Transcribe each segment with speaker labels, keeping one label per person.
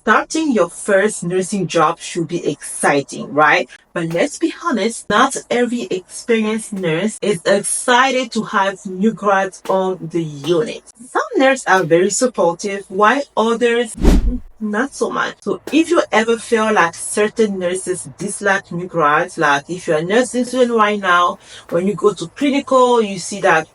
Speaker 1: Starting your first nursing job should be exciting, right? But let's be honest, not every experienced nurse is excited to have new grads on the unit. Some nurses are very supportive, while others not so much. So if you ever feel like certain nurses dislike new grads, like if you're a nursing student right now, when you go to clinical, you see that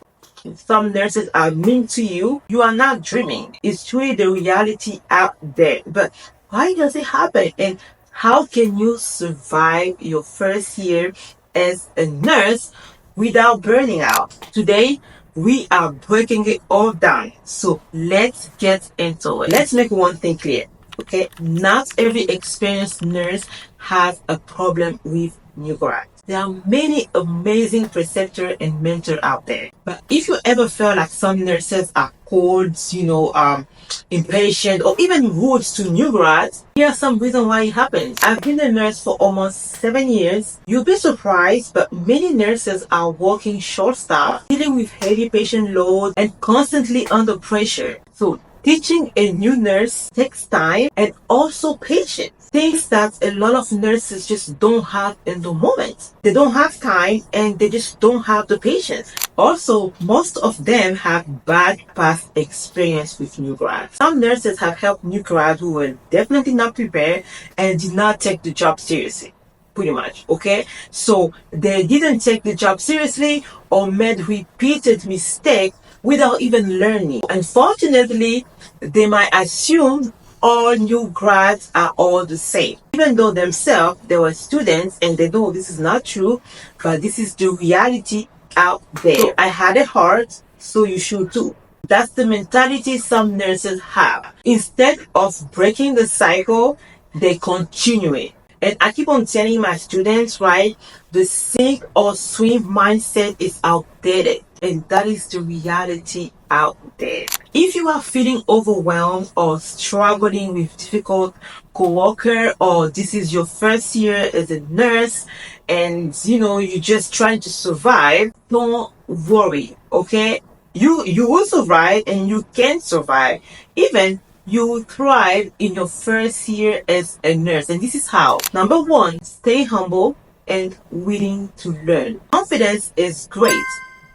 Speaker 1: some nurses are mean to you, you are not dreaming. It's truly the reality out there. But why does it happen? And how can you survive your first year as a nurse without burning out? Today, we are breaking it all down. So let's get into it. Let's make one thing clear. Okay, not every experienced nurse has a problem with new grads. There are many amazing preceptors and mentors out there. But if you ever feel like some nurses are cold, impatient, or even rude to new grads, here are some reasons why it happens. I've been a nurse for almost 7 years. You'll be surprised, but many nurses are working short staff, dealing with heavy patient load, and constantly under pressure. So teaching a new nurse takes time and also patience. Things that a lot of nurses just don't have in the moment. They don't have time and they just don't have the patience. Also, most of them have bad past experience with new grads. Some nurses have helped new grads who were definitely not prepared and did not take the job seriously. Pretty much, okay? So they didn't take the job seriously or made repeated mistakes without even learning. Unfortunately, they might assume all new grads are all the same, even though themselves they were students and they know this is not true, but this is the reality out there. So I had a heart, so you should too. That's the mentality some nurses have. Instead of breaking the cycle, they continue it. And I keep on telling my students, right, the sink or swim mindset is outdated. And that is the reality out there. If you are feeling overwhelmed or struggling with difficult coworker, or this is your first year as a nurse and you're just trying to survive, don't worry, okay? You will survive and you can survive. Even you will thrive in your first year as a nurse. And this is how. Number one, stay humble and willing to learn. Confidence is great,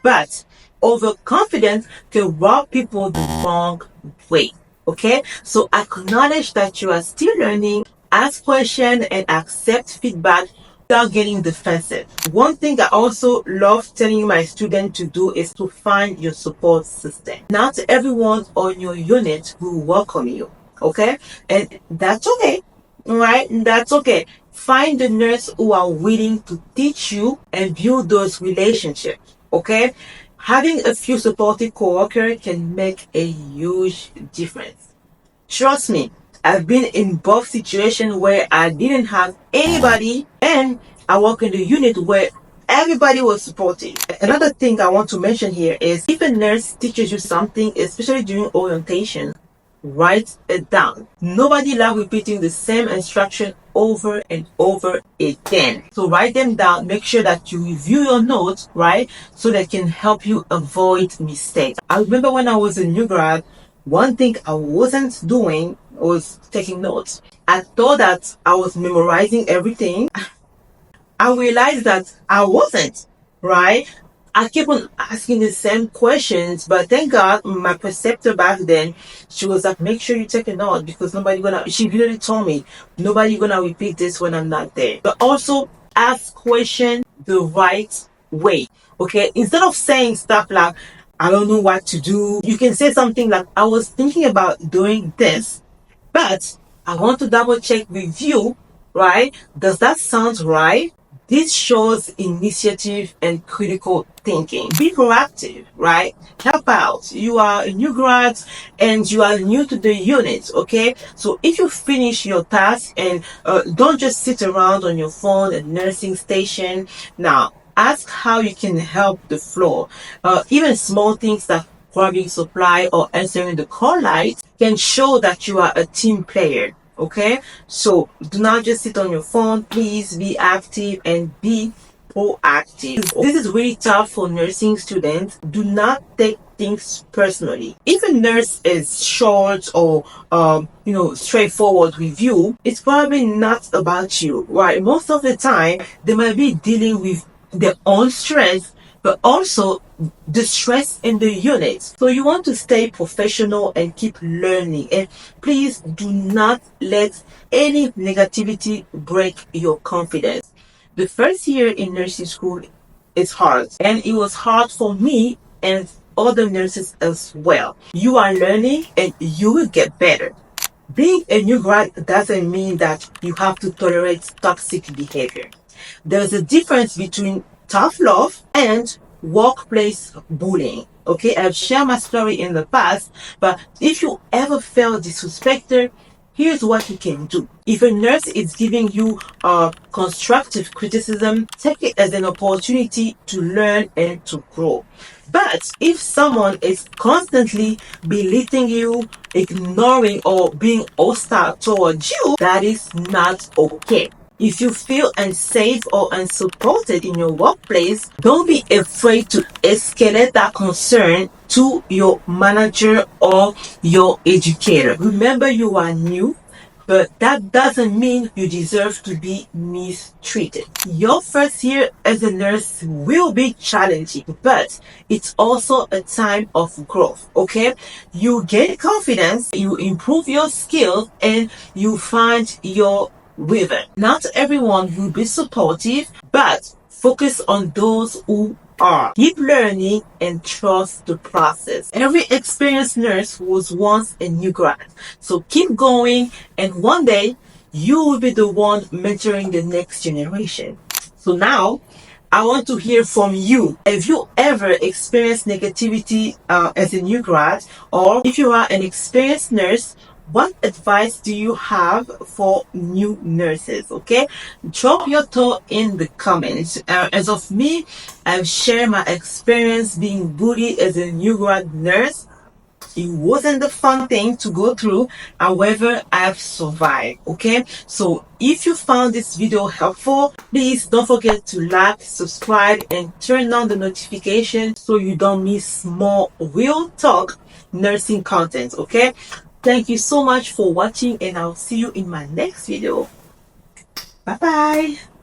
Speaker 1: but overconfidence can rub people the wrong way. Okay? So acknowledge that you are still learning, ask questions, and accept feedback without getting defensive. One thing I also love telling my students to do is to find your support system. Not everyone on your unit will welcome you. Okay? And that's okay. Right? That's okay. Find the nurse who are willing to teach you and build those relationships. Okay? Having a few supportive coworkers can make a huge difference. Trust me, I've been in both situations where I didn't have anybody and I work in the unit where everybody was supportive. Another thing I want to mention here is if a nurse teaches you something, especially during orientation, write it down. Nobody loves repeating the same instruction over and over again. So write them down. Make sure that you review your notes, right? So they can help you avoid mistakes. I remember when I was a new grad, one thing I wasn't doing was taking notes. I thought that I was memorizing everything. I realized that I wasn't, right? I kept on asking the same questions, but thank God my preceptor back then, she was like, make sure you take a note because she literally told me, nobody gonna repeat this when I'm not there. But also ask questions the right way, okay? Instead of saying stuff like, I don't know what to do, you can say something like, I was thinking about doing this, but I want to double check with you, right? Does that sound right? This shows initiative and critical thinking. Be proactive, right? Help out. You are a new grad and you are new to the unit, okay? So if you finish your task and don't just sit around on your phone at nursing station. Now, ask how you can help the floor. Even small things like grabbing supply or answering the call light can show that you are a team player. Okay, so do not just sit on your phone. Please be active and be proactive. This is really tough for nursing students. Do not take things personally. If a nurse is short or straightforward with you, it's probably not about you, right? Most of the time, they might be dealing with their own stress, but also the stress in the unit. So you want to stay professional and keep learning. And please do not let any negativity break your confidence. The first year in nursing school is hard, and it was hard for me and other nurses as well. You are learning and you will get better. Being a new grad doesn't mean that you have to tolerate toxic behavior. There's a difference between tough love and workplace bullying. Okay, I've shared my story in the past, but if you ever felt disrespected, here's what you can do. If a nurse is giving you constructive criticism, take it as an opportunity to learn and to grow. But if someone is constantly belittling you, ignoring, or being hostile towards you, that is not okay. If you feel unsafe or unsupported in your workplace, don't be afraid to escalate that concern to your manager or your educator. Remember, you are new, but that doesn't mean you deserve to be mistreated. Your first year as a nurse will be challenging, but it's also a time of growth, okay? You gain confidence, you improve your skills, and you find your rhythm. Not everyone will be supportive, but focus on those who are. Keep learning and trust the process. Every experienced nurse was once a new grad. So keep going, and one day you will be the one mentoring the next generation. So now, I want to hear from you. Have you ever experienced negativity as a new grad? Or if you are an experienced nurse, what advice do you have for new nurses? Okay, drop your thought in the comments. As of me, I've shared my experience being bullied as a new grad nurse. It wasn't the fun thing to go through. However, I've survived. Okay, so if you found this video helpful, please don't forget to like, subscribe, and turn on the notification so you don't miss more real talk nursing content. Okay, thank you so much for watching, and I'll see you in my next video. Bye bye.